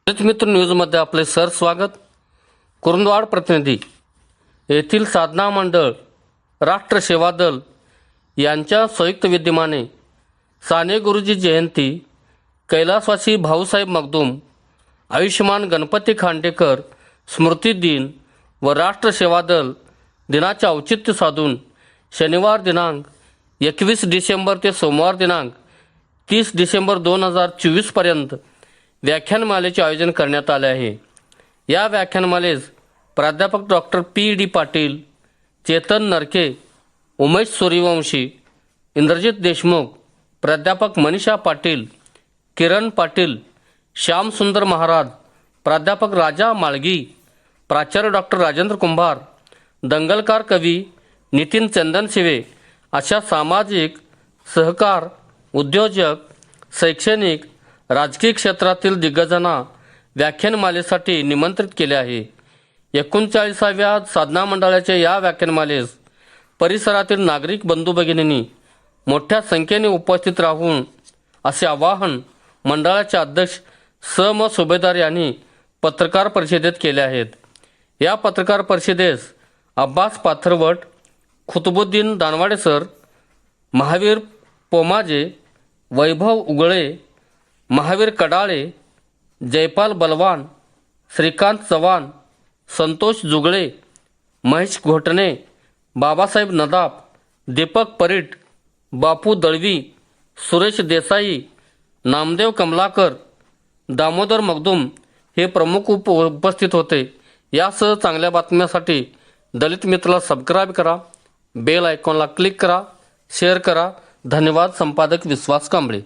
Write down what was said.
मित्र न्यूजमध्ये आपले सर स्वागत। कुरुंदवाड प्रतिनिधी येथील साधना मंडळ राष्ट्र सेवा दल यांच्या संयुक्त विद्यमाने साने गुरुजी जयंती, कैलासवासी भाऊसाहेब मगदूम, आयुष्यमान गणपती खांडेकर स्मृती दिन व राष्ट्र सेवा दल दिनाचे औचित्य साधून शनिवार दिनांक 21 डिसेंबर ते सोमवार दिनांक 30 डिसेंबर 2024 पर्यंत व्याख्यानमालेचे आयोजन करण्यात आले आहे। या व्याख्यानमालेस प्राध्यापक डॉक्टर पी.डी. पाटील, चेतन नरके, उमेश सूर्यवंशी, इंद्रजित देशमुख, प्राध्यापक मनीषा पाटील, किरण पाटील, श्यामसुंदर महाराज, प्राध्यापक राजा माळगी, प्राचार्य डॉक्टर राजेंद्र कुंभार, दंगलकार कवी नितीन चंदनशिवे अशा सामाजिक, सहकार, उद्योजक, शैक्षणिक, राजकीय क्षेत्रातील दिग्गजांना व्याख्यानमालेसाठी निमंत्रित केले आहे। 39व्या साधना मंडळाच्या या व्याख्यानमालेस परिसरातील नागरिक बंधू भगिनींनी मोठ्या संख्येने उपस्थित राहून असे आवाहन मंडळाचे अध्यक्ष सम सुभेदार यांनी पत्रकार परिषदेत केले आहेत। या पत्रकार परिषदेस अब्बास पाथरवट, खुतबुद्दीन दानवाडे सर, महावीर पोमाजे, वैभव उगळे, महावीर कडाळे, जयपाल बलवान, श्रीकांत चव्हाण, संतोष जुगळे, महेश घोटणे, बाबासाहेब नदाप, दीपक परीट, बापू दळवी, सुरेश देसाई, नामदेव कमलाकर, दामोदर मगदूम हे प्रमुख उपस्थित होते। यासह चांगल्या बातम्यांसाठी दलित मित्रला सबस्क्राईब करा, बेल आयकॉनला क्लिक करा, शेअर करा। धन्यवाद। संपादक विश्वास कांबळे।